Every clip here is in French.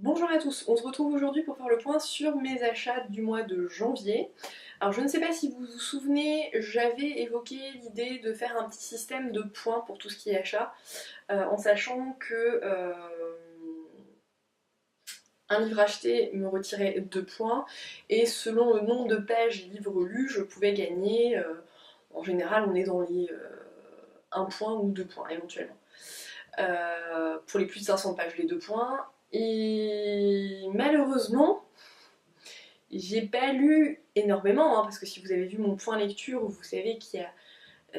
Bonjour à tous, on se retrouve aujourd'hui pour faire le point sur mes achats du mois de janvier. Alors je ne sais pas si vous vous souvenez, j'avais évoqué l'idée de faire un petit système de points pour tout ce qui est achat, en sachant que un livre acheté me retirait 2 points, et selon le nombre de pages livre lu, je pouvais gagner, en général on est dans les 1 point ou 2 points éventuellement. Pour les plus de 500 pages, les 2 points. Et malheureusement, j'ai pas lu énormément, hein, parce que si vous avez vu mon point lecture, vous savez qu'il y a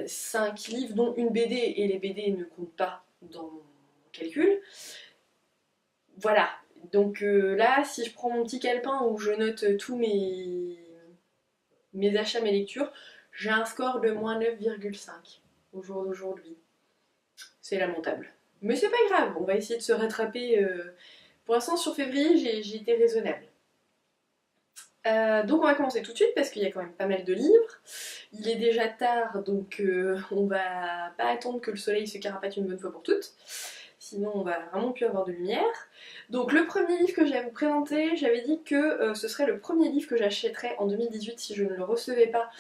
5 livres, dont une BD, et les BD ne comptent pas dans mon calcul. Voilà, donc là, si je prends mon petit calepin où je note tous mes achats, mes lectures, j'ai un score de moins 9,5 au jour d'aujourd'hui. C'est lamentable. Mais c'est pas grave, on va essayer de se rattraper. Pour l'instant, sur février, j'ai été raisonnable. Donc on va commencer tout de suite parce qu'il y a quand même pas mal de livres. Il est déjà tard, donc on va pas attendre que le soleil se carapate une bonne fois pour toutes. Sinon on va vraiment plus avoir de lumière. Donc le premier livre que j'ai à vous présenter, j'avais dit que ce serait le premier livre que j'achèterais en 2018 si je ne le recevais pas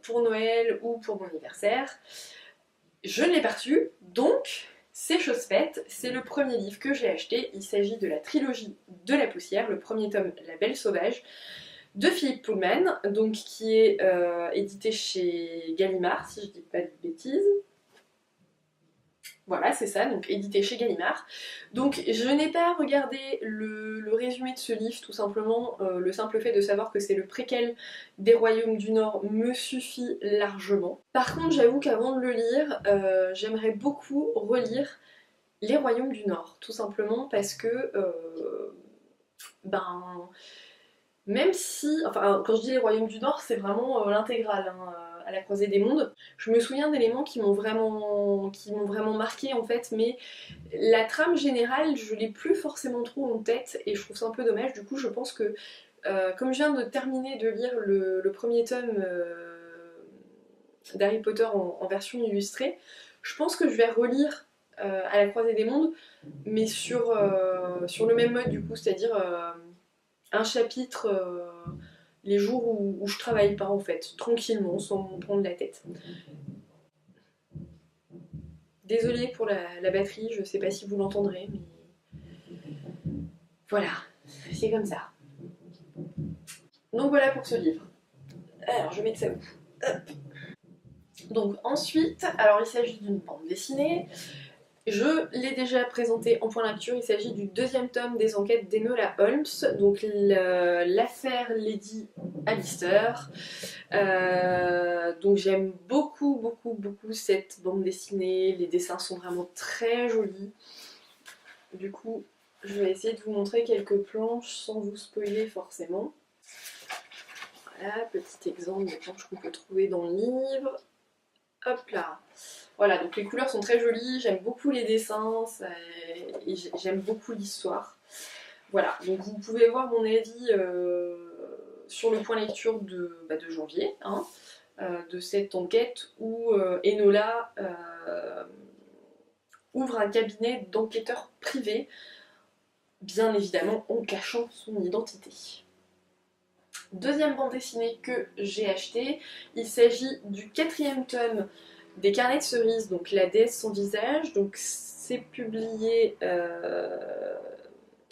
pour Noël ou pour mon anniversaire. Je ne l'ai pas reçu, donc c'est chose faite, c'est le premier livre que j'ai acheté. Il s'agit de la trilogie de la poussière, le premier tome La Belle Sauvage, de Philippe Pullman, donc qui est édité chez Gallimard, si je dis pas de bêtises. Voilà, c'est ça, donc édité chez Gallimard. Donc je n'ai pas regardé le résumé de ce livre, tout simplement. Le simple fait de savoir que c'est le préquel des Royaumes du Nord me suffit largement. Par contre, j'avoue qu'avant de le lire, j'aimerais beaucoup relire les Royaumes du Nord, tout simplement parce que, ben, même si, enfin, quand je dis les Royaumes du Nord, c'est vraiment l'intégrale, hein, à la croisée des mondes. Je me souviens d'éléments qui m'ont vraiment marqué en fait, mais la trame générale, je l'ai plus forcément trop en tête et je trouve ça un peu dommage. Du coup, je pense que, comme je viens de terminer de lire le premier tome d'Harry Potter en version illustrée, je pense que je vais relire à la croisée des mondes, mais sur le même mode du coup, c'est-à-dire un chapitre les jours où je travaille pas en fait, tranquillement, sans me prendre la tête. Désolée pour la batterie, je sais pas si vous l'entendrez, mais voilà, c'est comme ça. Donc voilà pour ce livre. Alors je mets ça où? Hop. Donc ensuite, alors il s'agit d'une bande dessinée. Je l'ai déjà présenté en point lecture, il s'agit du deuxième tome des enquêtes d'Enola Holmes, donc l'affaire Lady Alister. Donc j'aime beaucoup, beaucoup, beaucoup cette bande dessinée, les dessins sont vraiment très jolis. Du coup, je vais essayer de vous montrer quelques planches sans vous spoiler forcément. Voilà, petit exemple de planches qu'on peut trouver dans le livre. Hop là. Voilà, donc les couleurs sont très jolies, j'aime beaucoup les dessins et j'aime beaucoup l'histoire. Voilà, donc vous pouvez voir mon avis sur le point lecture de janvier, hein, de cette enquête où Enola ouvre un cabinet d'enquêteurs privés, bien évidemment en cachant son identité. Deuxième bande dessinée que j'ai achetée, il s'agit du quatrième tome des Carnets de cerises, donc La déesse sans visage. Donc c'est publié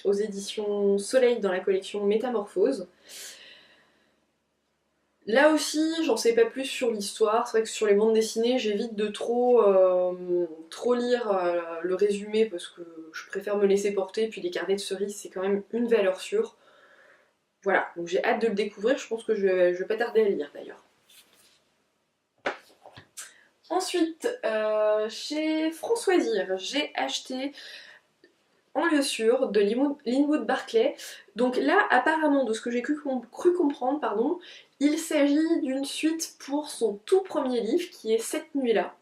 aux éditions Soleil dans la collection Métamorphose. Là aussi, j'en sais pas plus sur l'histoire. C'est vrai que sur les bandes dessinées, j'évite de trop lire le résumé parce que je préfère me laisser porter. Puis les Carnets de cerises, c'est quand même une valeur sûre. Voilà, donc j'ai hâte de le découvrir. Je pense que je vais pas tarder à le lire d'ailleurs. Ensuite, chez Françoisir, j'ai acheté En lieu sûr de Linwood Barclay. Donc là, apparemment, de ce que j'ai cru comprendre, pardon, il s'agit d'une suite pour son tout premier livre qui est Cette nuit-là.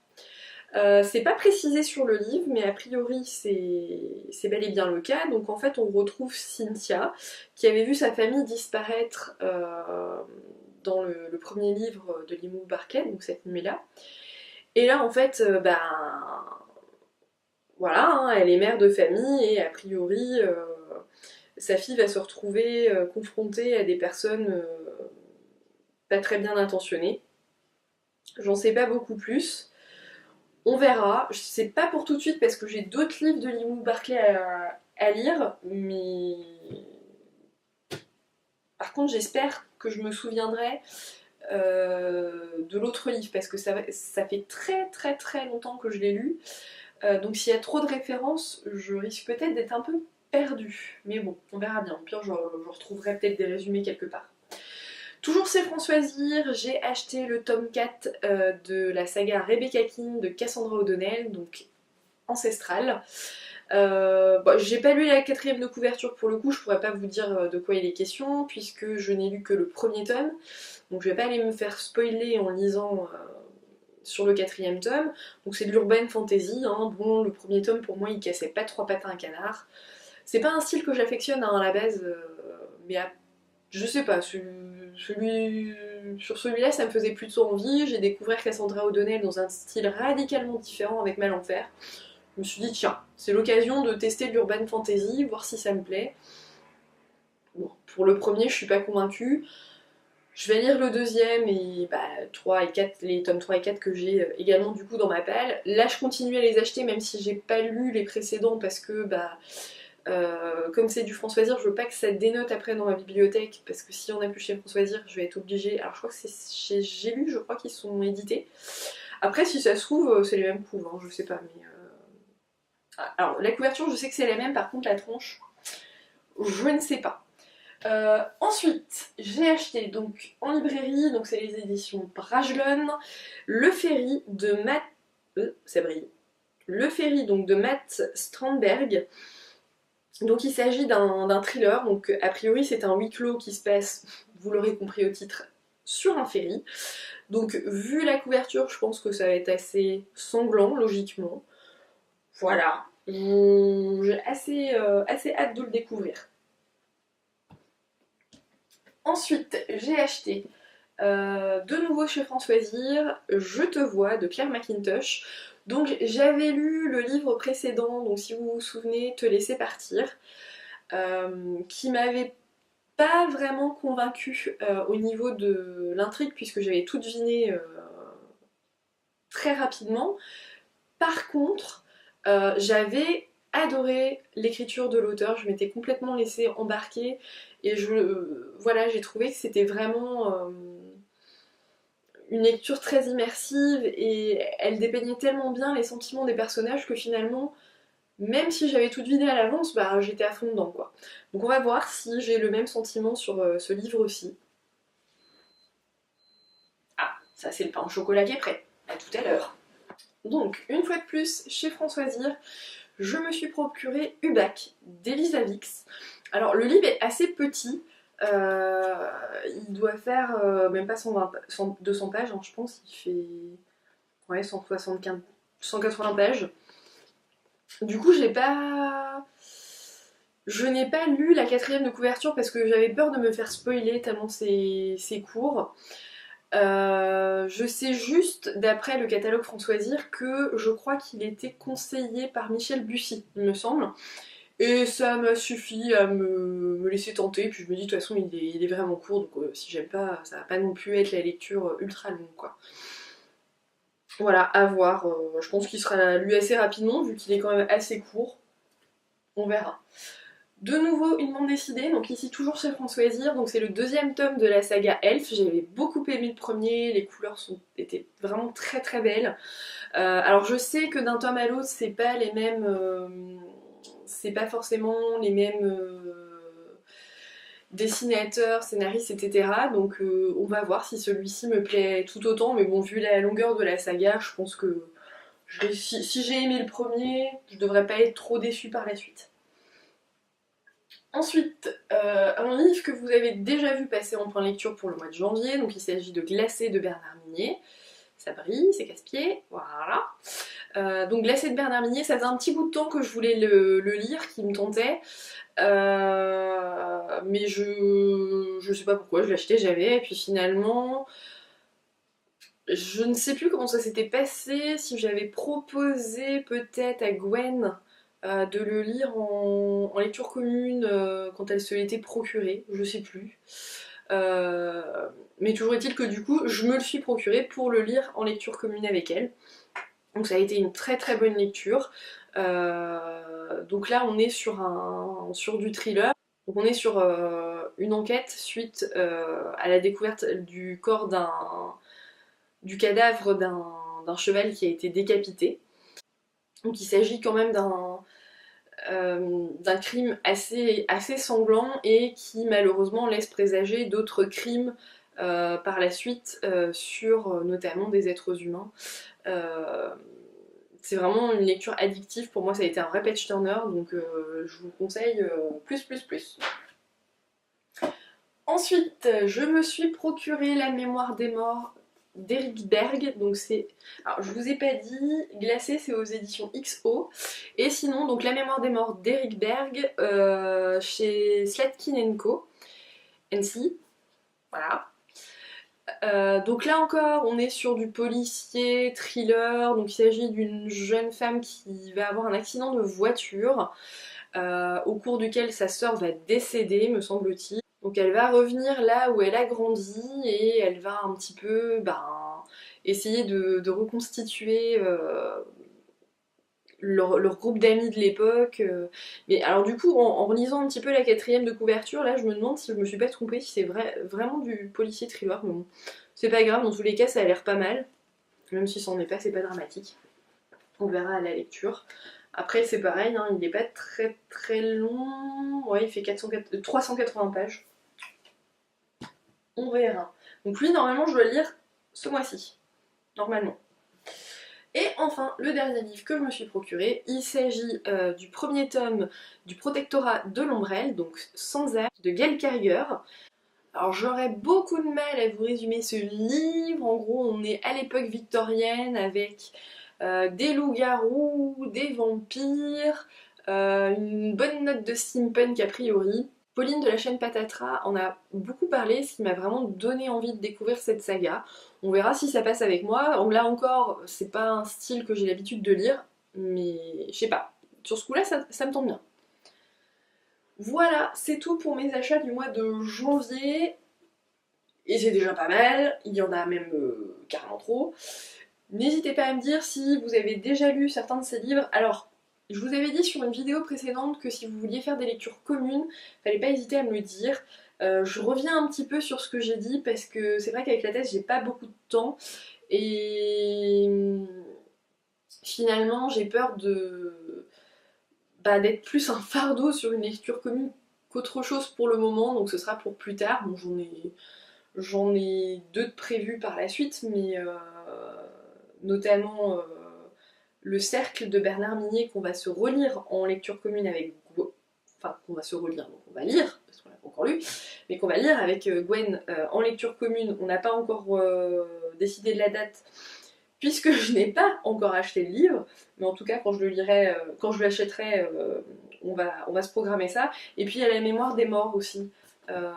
C'est pas précisé sur le livre, mais a priori c'est bel et bien le cas. Donc en fait, on retrouve Cynthia qui avait vu sa famille disparaître dans le premier livre de Linwood Barclay, donc Cette nuit-là. Et là, en fait, voilà, hein, elle est mère de famille et a priori sa fille va se retrouver confrontée à des personnes pas très bien intentionnées. J'en sais pas beaucoup plus. On verra. C'est pas pour tout de suite parce que j'ai d'autres livres de Limou Barclay à lire, mais par contre j'espère que je me souviendrai de l'autre livre parce que ça fait très très très longtemps que je l'ai lu. Donc s'il y a trop de références, je risque peut-être d'être un peu perdue. Mais bon, on verra bien. Au pire, je retrouverai peut-être des résumés quelque part. Toujours chez Françoisir, j'ai acheté le tome 4 de la saga Rebecca King de Cassandra O'Donnell, donc ancestrale. Bon, j'ai pas lu la 4ème de couverture pour le coup, je pourrais pas vous dire de quoi il est question, puisque je n'ai lu que le premier tome, donc je vais pas aller me faire spoiler en lisant sur le 4ème tome. Donc c'est de l'urban fantasy, hein. Bon, le premier tome pour moi il cassait pas trois pattes à un canard. C'est pas un style que j'affectionne hein, à la base, mais je sais pas, sur celui-là ça me faisait plutôt envie. J'ai découvert Cassandra O'Donnell dans un style radicalement différent avec Malenfer. Je me suis dit tiens, c'est l'occasion de tester de l'urban fantasy, voir si ça me plaît. Bon, pour le premier je suis pas convaincue. Je vais lire le deuxième et 3 et 4, les tomes 3 et 4 que j'ai également du coup dans ma palle. Là je continue à les acheter même si j'ai pas lu les précédents parce que comme c'est du Françoisir, je veux pas que ça dénote après dans ma bibliothèque parce que si on a plus chez Françoisir, je vais être obligée. Alors je crois que c'est chez J'ai lu, je crois qu'ils sont édités. Après si ça se trouve, c'est les mêmes couves, hein, je sais pas mais... Alors la couverture je sais que c'est la même, par contre la tronche, je ne sais pas. Ensuite, j'ai acheté donc en librairie, donc c'est les éditions Brajlon, Le Ferry de Matt... ça brille. Le Ferry donc de Matt Strandberg. Donc il s'agit d'un thriller, donc a priori c'est un huis clos qui se passe, vous l'aurez compris au titre, sur un ferry. Donc vu la couverture, je pense que ça va être assez sanglant, logiquement. Voilà, j'ai assez hâte de le découvrir. Ensuite, j'ai acheté de nouveau chez Françoisir, Je te vois de Claire McIntosh. Donc j'avais lu le livre précédent, donc si vous vous souvenez, Te laisser partir, qui m'avait pas vraiment convaincue au niveau de l'intrigue puisque j'avais tout deviné très rapidement. Par contre, j'avais adoré l'écriture de l'auteur, je m'étais complètement laissée embarquer et voilà, j'ai trouvé que c'était vraiment une lecture très immersive et elle dépeignait tellement bien les sentiments des personnages que finalement, même si j'avais tout deviné à l'avance, j'étais à fond dedans quoi. Donc on va voir si j'ai le même sentiment sur ce livre aussi. Ah, ça c'est le pain au chocolat qui est prêt. À tout à l'heure. Donc, une fois de plus, chez Françoisir, je me suis procuré Hubac d'Elisa Vix. Alors, le livre est assez petit. Il doit faire même pas 200 pages, hein, je pense. Il fait 175, 180 pages. Du coup, je n'ai pas lu la 4ème de couverture parce que j'avais peur de me faire spoiler tellement c'est court. Je sais juste, d'après le catalogue Françoisir, que je crois qu'il était conseillé par Michel Bussy, il me semble. Et ça m'a suffi à me laisser tenter, puis je me dis de toute façon il est vraiment court, donc si j'aime pas, ça va pas non plus être la lecture ultra longue quoi. Voilà, à voir, je pense qu'il sera lu assez rapidement vu qu'il est quand même assez court. On verra. De nouveau une bande dessinée, donc ici toujours chez Françoisir, donc c'est le 2ème tome de la saga Elf. J'avais beaucoup aimé le premier, les couleurs étaient vraiment très très belles. Alors je sais que d'un tome à l'autre c'est pas les mêmes, c'est pas forcément les mêmes dessinateurs, scénaristes, etc. Donc on va voir si celui-ci me plaît tout autant, mais bon vu la longueur de la saga, je pense que si j'ai aimé le premier, je devrais pas être trop déçue par la suite. Ensuite, un livre que vous avez déjà vu passer en point lecture pour le mois de janvier, donc il s'agit de Glacé de Bernard Minier. Ça brille, c'est casse-pied, voilà. Donc Glacé de Bernard Minier, ça faisait un petit bout de temps que je voulais le lire, qui me tentait. Mais je sais pas pourquoi, je l'achetais, j'avais, et puis finalement... Je ne sais plus comment ça s'était passé, si j'avais proposé peut-être à Gwen de le lire en lecture commune quand elle se l'était procuré, je sais plus. Mais toujours est-il que du coup, je me le suis procuré pour le lire en lecture commune avec elle. Donc ça a été une très très bonne lecture. Donc là, on est sur du thriller. Donc on est sur une enquête suite à la découverte du corps du cadavre d'un cheval qui a été décapité. Donc il s'agit quand même d'un crime assez sanglant et qui malheureusement laisse présager d'autres crimes par la suite sur notamment des êtres humains. Euh, c'est vraiment une lecture addictive, pour moi ça a été un vrai page turner, donc je vous conseille plus plus plus. Ensuite, je me suis procuré La mémoire des morts d'Eric Berg, donc c'est... Alors je vous ai pas dit, Glacé c'est aux éditions XO, et sinon donc La mémoire des morts d'Eric Berg chez Slatkin Co, NC, voilà. Donc là encore, on est sur du policier, thriller, donc il s'agit d'une jeune femme qui va avoir un accident de voiture au cours duquel sa sœur va décéder, me semble-t-il. Donc elle va revenir là où elle a grandi et elle va un petit peu essayer de reconstituer leur groupe d'amis de l'époque. Mais alors du coup, en relisant un petit peu la quatrième de couverture, là je me demande si je me suis pas trompée, si c'est vraiment du policier thriller, mais bon, c'est pas grave, dans tous les cas ça a l'air pas mal. Même si c'en est pas, c'est pas dramatique. On verra à la lecture. Après c'est pareil, hein, il est pas très très long. Ouais, il fait 380 pages. On verra. Donc lui normalement je dois le lire ce mois-ci. Normalement. Et enfin, le dernier livre que je me suis procuré, il s'agit du premier tome du Protectorat de l'Ombrelle, donc Sans âme, de Gail Carriger. Alors j'aurais beaucoup de mal à vous résumer ce livre, en gros on est à l'époque victorienne avec des loups-garous, des vampires, une bonne note de steampunk a priori. Pauline de la chaîne Patatras en a beaucoup parlé, ce qui m'a vraiment donné envie de découvrir cette saga. On verra si ça passe avec moi. Là encore, c'est pas un style que j'ai l'habitude de lire, mais je sais pas. Sur ce coup-là, ça me tombe bien. Voilà, c'est tout pour mes achats du mois de janvier. Et c'est déjà pas mal, il y en a même carrément trop. N'hésitez pas à me dire si vous avez déjà lu certains de ces livres. Alors, je vous avais dit sur une vidéo précédente que si vous vouliez faire des lectures communes, fallait pas hésiter à me le dire. Je reviens un petit peu sur ce que j'ai dit parce que c'est vrai qu'avec la thèse j'ai pas beaucoup de temps et finalement j'ai peur d'être plus un fardeau sur une lecture commune qu'autre chose pour le moment, donc ce sera pour plus tard. Bon, j'en ai deux de prévus par la suite, mais notamment Le Cercle de Bernard Minier qu'on va se relire en lecture commune avec enfin qu'on va se relire, donc on va lire, parce qu'on l'a pas encore lu, mais qu'on va lire avec Gwen en lecture commune. On n'a pas encore décidé de la date, puisque je n'ai pas encore acheté le livre, mais en tout cas quand je le lirai, quand je l'achèterai, on va se programmer ça. Et puis il y a La mémoire des morts aussi. Euh,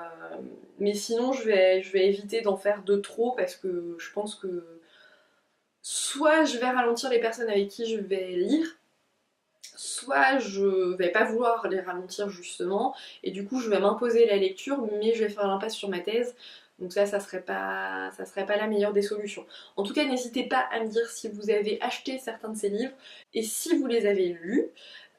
mais sinon je vais éviter d'en faire de trop parce que je pense que soit je vais ralentir les personnes avec qui je vais lire, soit je vais pas vouloir les ralentir justement, et du coup je vais m'imposer la lecture, mais je vais faire l'impasse sur ma thèse. Donc ça serait pas la meilleure des solutions. En tout cas, n'hésitez pas à me dire si vous avez acheté certains de ces livres, et si vous les avez lus,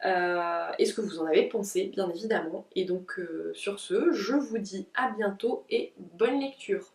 et ce que vous en avez pensé, bien évidemment. Et donc sur ce, je vous dis à bientôt et bonne lecture.